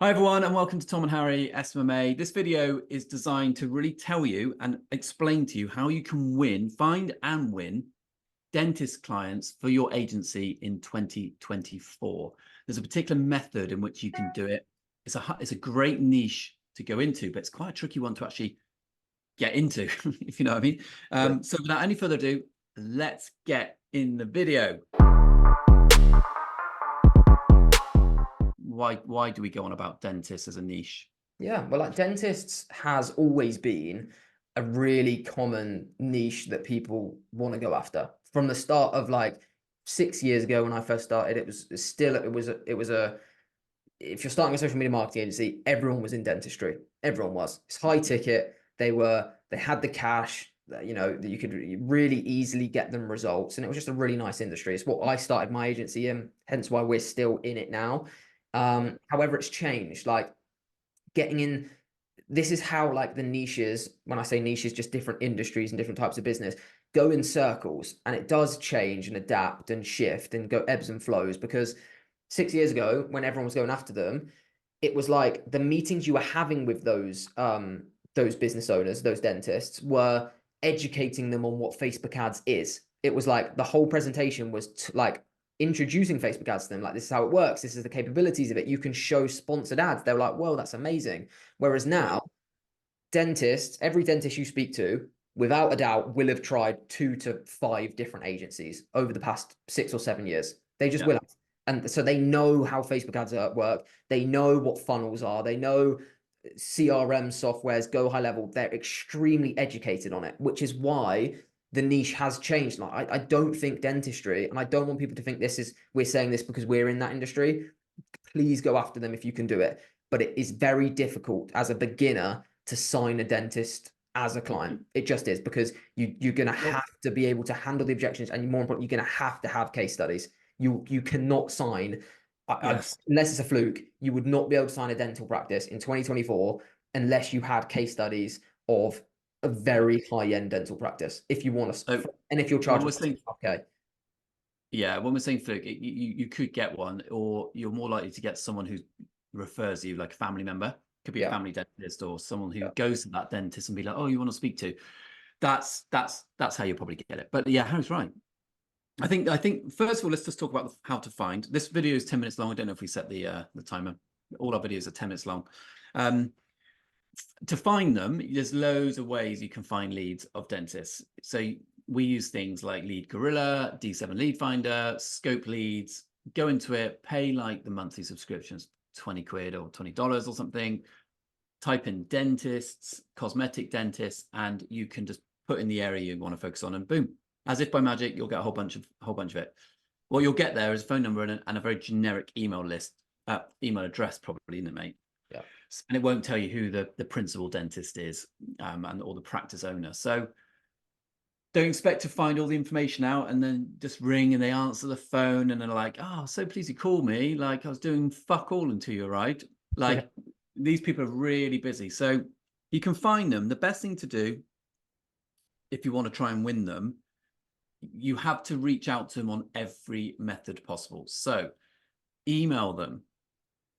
Hi everyone, and welcome to Tom and Harry SMMA. This video is designed to really tell you and explain to you how you can find and win dentist clients for your agency in 2024. There's a particular method in which you can do it. It's a great niche to go into, but it's quite a tricky one to actually get into, if you know what I mean. So without any further ado, let's get in the video. Why do we go on about dentists as a niche? Yeah, well, like dentists has always been a really common niche that people want to go after. From the start of like 6 years ago when I first started, it was if you're starting a social media marketing agency, everyone was in dentistry. Everyone was. It's high ticket. They had the cash, that you could really easily get them results, and it was just a really nice industry. It's what I started my agency in, hence why we're still in it now. However, it's changed. Like getting in, this is how like the niches, when I say niches, just different industries and different types of business, go in circles, and it does change and adapt and shift and go ebbs and flows. Because 6 years ago, when everyone was going after them, it was like the meetings you were having with those business owners, those dentists, were educating them on what Facebook ads is. It was like the whole presentation was like introducing Facebook ads to them. Like, this is how it works. This is the capabilities of it. You can show sponsored ads. They're like, whoa, that's amazing. Whereas now, every dentist you speak to, without a doubt, will have tried 2 to 5 different agencies over the past 6 or 7 years. They just will have. And so they know how Facebook ads work. They know what funnels are. They know CRM softwares, go high level. They're extremely educated on it, which is why the niche has changed. Like, I don't think dentistry, and I don't want people to think we're saying this because we're in that industry. Please go after them if you can do it. But it is very difficult as a beginner to sign a dentist as a client. It just is, because you're going to have to be able to handle the objections, and more importantly, you're going to have case studies. You cannot sign, unless it's a fluke, you would not be able to sign a dental practice in 2024 unless you had case studies of a very high-end dental practice. If you want to, and if you're charging, okay. Yeah, when we're saying fluke, you could get one, or you're more likely to get someone who refers you, like a family member. Could be a family dentist, or someone who goes to that dentist and be like, "Oh, you want to speak to?" That's how you probably get it. But yeah, Harry's right. I think first of all, let's just talk about how to find. This video is 10 minutes long. I don't know if we set the timer. All our videos are 10 minutes long. To find them, there's loads of ways you can find leads of dentists. So we use things like Lead Gorilla, D7 Lead Finder, Scope Leads. Go into it, pay like the monthly subscriptions, 20 quid or $20 or something. Type in dentists, cosmetic dentists, and you can just put in the area you want to focus on, and boom, as if by magic, you'll get a whole bunch of it. What you'll get there is a phone number and a very generic email list, email address probably, isn't it, mate? Yeah. And it won't tell you who the principal dentist is, or the practice owner. So don't expect to find all the information out and then just ring and they answer the phone and they're like, "Oh, so pleased you called me. Like, I was doing fuck all until you arrived." Like, these people are really busy. So you can find them. The best thing to do, if you want to try and win them, you have to reach out to them on every method possible. So email them.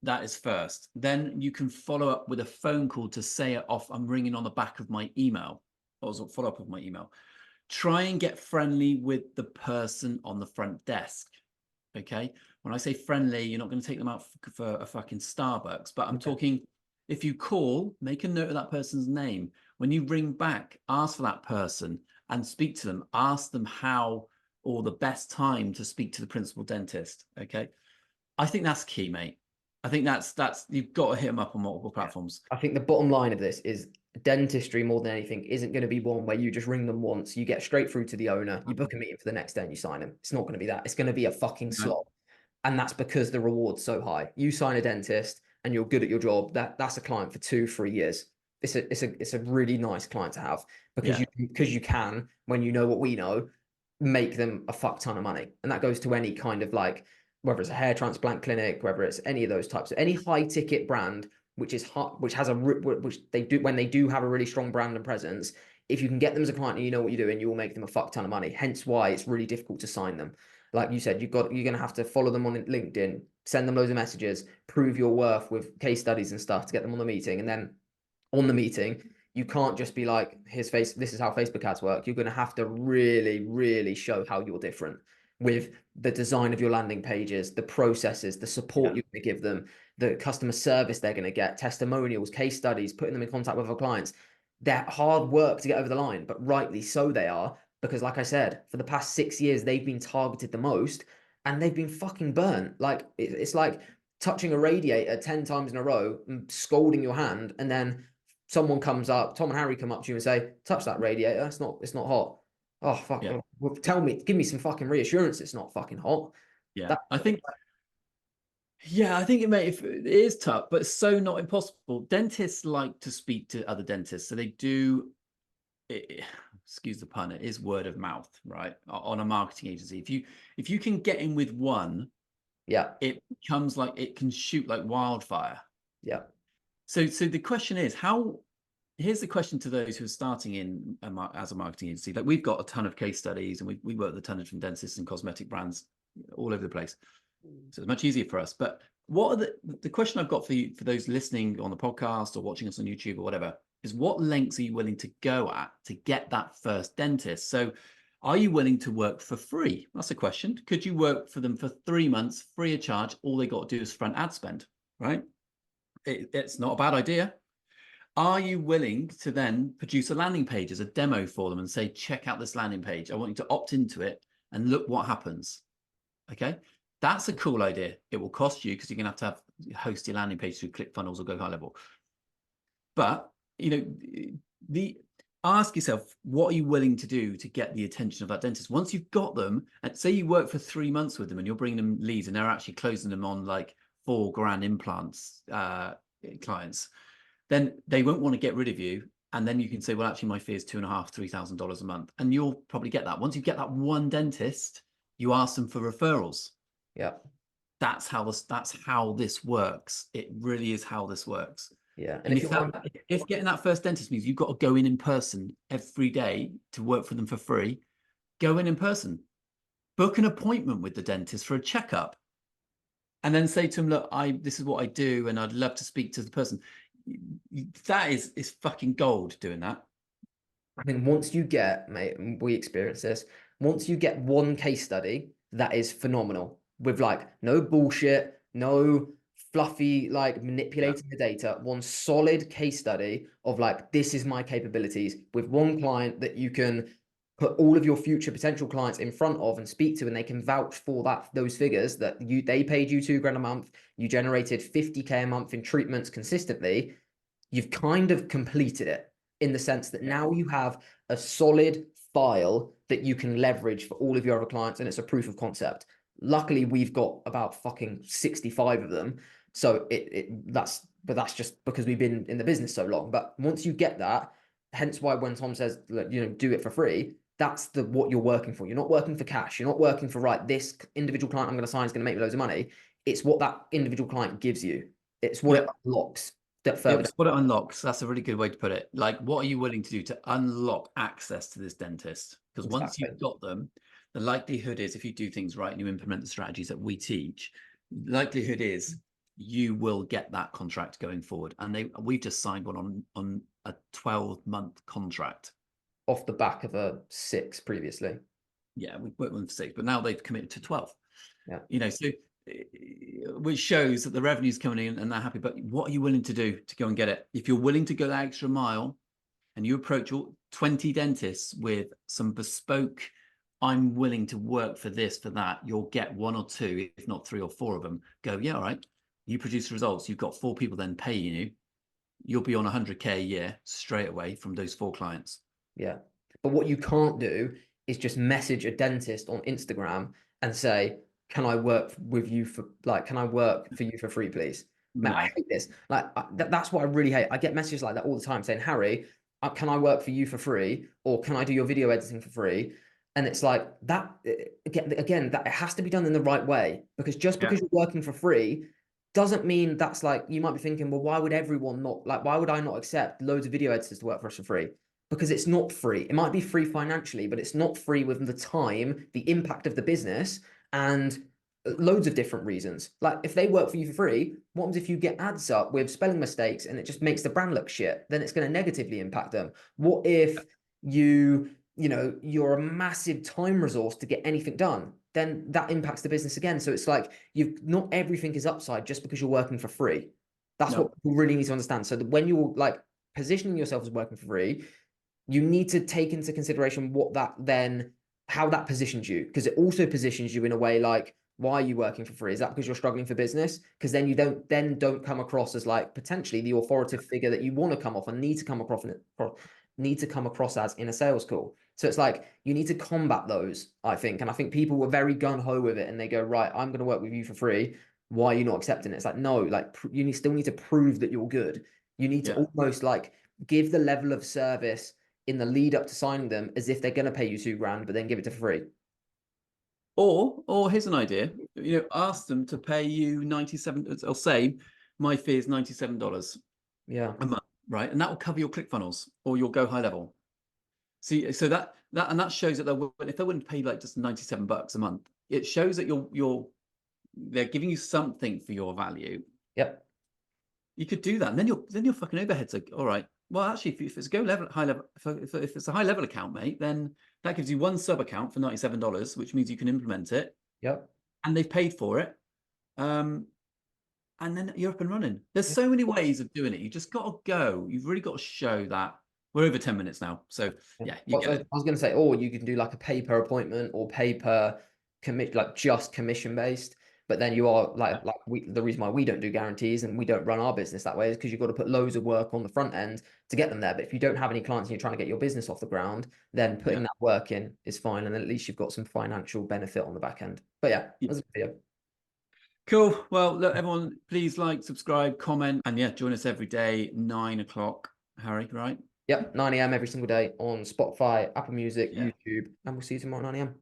That is first. Then you can follow up with a phone call to say it off. I'm ringing on the back of my email. Or follow up with my email. Try and get friendly with the person on the front desk. Okay. When I say friendly, you're not going to take them out for a fucking Starbucks, but I'm talking, if you call, make a note of that person's name. When you ring back, ask for that person and speak to them. Ask them how, or the best time to speak to the principal dentist. Okay. I think that's key, mate. I think that's you've got to hit them up on multiple platforms. I think the bottom line of this is dentistry, more than anything, isn't going to be one where you just ring them once, you get straight through to the owner, you book a meeting for the next day and you sign them. It's not going to be that. It's going to be a fucking slot. And that's because the reward's so high. You sign a dentist and you're good at your job, that's a client for 2-3 years. It's a really nice client to have, because you can, when you know what we know, make them a fuck ton of money. And that goes to any kind of, like, whether it's a hair transplant clinic, whether it's any of those types of any high ticket brand, which they do, when they do have a really strong brand and presence. If you can get them as a client and you know what you're doing, you will make them a fuck ton of money. Hence why it's really difficult to sign them. Like you said, you're going to have to follow them on LinkedIn, send them loads of messages, prove your worth with case studies and stuff to get them on the meeting. And then on the meeting, you can't just be like, this is how Facebook ads work. You're going to have to really, really show how you're different with the design of your landing pages, the processes, the support you're going to give them, the customer service they're going to get, testimonials, case studies, putting them in contact with our clients. They're hard work to get over the line, but rightly so they are, because like I said, for the past 6 years, they've been targeted the most and they've been fucking burnt. Like it's like touching a radiator 10 times in a row and scolding your hand, and then someone comes up, Tom and Harry come up to you and say, touch that radiator, it's not hot. Oh fuck. Yeah. Well, give me some fucking reassurance it's not fucking hot. Yeah. I think it is tough, but it's so not impossible. Dentists like to speak to other dentists, so they do excuse the pun, it is word of mouth, right? On a marketing agency. If you can get in with one, it becomes like, it can shoot like wildfire. Yeah. So the question is, here's the question to those who are starting in as a marketing agency. Like, we've got a ton of case studies, and we work with a ton of different dentists and cosmetic brands all over the place. So it's much easier for us. But what are the question I've got for you, for those listening on the podcast or watching us on YouTube or whatever, is what lengths are you willing to go at to get that first dentist? So are you willing to work for free? That's a question. Could you work for them for 3 months free of charge? All they got to do is front ad spend, right? It's not a bad idea. Are you willing to then produce a landing page as a demo for them and say, check out this landing page. I want you to opt into it and look what happens. Okay. That's a cool idea. It will cost you, because you're going to have host your landing page through ClickFunnels or Go High Level. But, ask yourself, what are you willing to do to get the attention of that dentist? Once you've got them, and say you work for 3 months with them and you're bringing them leads and they're actually closing them on like $4,000 implants clients, then they won't want to get rid of you. And then you can say, well, actually my fee is $2,500, $3,000 a month. And you'll probably get that. Once you get that one dentist, you ask them for referrals. Yeah. That's how this works. It really is how this works. Yeah. And if getting that first dentist means you've got to go in person every day to work for them for free, go in person, book an appointment with the dentist for a checkup, and then say to them, look, this is what I do, and I'd love to speak to the person. That is fucking gold doing that. I mean, once you get, mate, we experience this, once you get one case study that is phenomenal, with like no bullshit, no fluffy, like manipulating the data, one solid case study of like, this is my capabilities, with one client that you can put all of your future potential clients in front of and speak to, and they can vouch for those figures that they paid you $2,000 a month, you generated 50K a month in treatments consistently. You've kind of completed it, in the sense that now you have a solid file that you can leverage for all of your other clients, and it's a proof of concept. Luckily, we've got about fucking 65 of them. So that's just because we've been in the business so long. But once you get that, hence why when Tom says, do it for free, that's what you're working for. You're not working for cash. You're not working for, right, this individual client I'm going to sign is going to make me loads of money. It's what that individual client gives you. It's what it unlocks. It's what it unlocks. That's a really good way to put it. Like, what are you willing to do to unlock access to this dentist? Because once you've got them, the likelihood is, if you do things right and you implement the strategies that we teach, the likelihood is you will get that contract going forward. And we've just signed one on a 12-month contract. Off the back of a 6 previously. Yeah, we worked with them for 6, but now they've committed to 12. Yeah. So which shows that the revenue's coming in and they're happy. But what are you willing to do to go and get it? If you're willing to go that extra mile and you approach 20 dentists with some bespoke, I'm willing to work for this, for that, you'll get 1 or 2, if not 3 or 4 of them go, yeah, all right. You produce results. You've got 4 people then paying you. You'll be on 100K a year straight away from those 4 clients. Yeah. But what you can't do is just message a dentist on Instagram and say, can I work with you for can I work for you for free, please? Man, I hate this. That's what I really hate. I get messages like that all the time saying, Harry, can I work for you for free? Or can I do your video editing for free? And it's like that, again, that it has to be done in the right way, because just because you're working for free doesn't mean that's like, you might be thinking, well, why would everyone not, why would I not accept loads of video editors to work for us for free? Because it's not free. It might be free financially, but it's not free with the time, the impact of the business, and loads of different reasons. Like if they work for you for free, what happens if you get ads up with spelling mistakes and it just makes the brand look shit? Then it's going to negatively impact them. What if you're a massive time resource to get anything done? Then that impacts the business again. So it's like not everything is upside just because you're working for free. That's what people really need to understand. So that when you're like positioning yourself as working for free, you need to take into consideration how that positions you, because it also positions you in a way like, why are you working for free? Is that because you're struggling for business? Because then you don't come across as like potentially the authoritative figure that you want to come off and need to come across as in a sales call. So it's like you need to combat those, I think. And I think people were very gung-ho with it and they go, right, I'm going to work with you for free. Why are you not accepting it? It's like, no, like you still need to prove that you're good. You need to almost like give the level of service in the lead up to signing them as if they're going to pay you $2,000, but then give it to free. Or here's an idea, ask them to pay you 97, I'll say my fee is $97 a month, right? And that will cover your ClickFunnels or your Go High Level. See, so that shows that if they wouldn't pay like just $97 a month, it shows that they're giving you something for your value. Yep. You could do that, and then your fucking overheads are all right. Well, actually, if it's high level, if it's a high level account, mate, then that gives you one sub account for $97, which means you can implement it. Yep. And they've paid for it. And then you're up and running. There's so many ways of doing it. You just got to go. You've really got to show that. We're over 10 minutes now. So yeah, I was going to say, or you can do like a pay per appointment or pay per commit, like just commission based. But then you are the reason why we don't do guarantees and we don't run our business that way is because you've got to put loads of work on the front end to get them there. But if you don't have any clients and you're trying to get your business off the ground, then putting that work in is fine. And then at least you've got some financial benefit on the back end. But yeah, that's a video. Cool. Well, look, everyone, please like, subscribe, comment, and join us every day, 9 o'clock, Harry, right? Yep, 9 a.m. every single day on Spotify, Apple Music, YouTube, and we'll see you tomorrow at 9 a.m.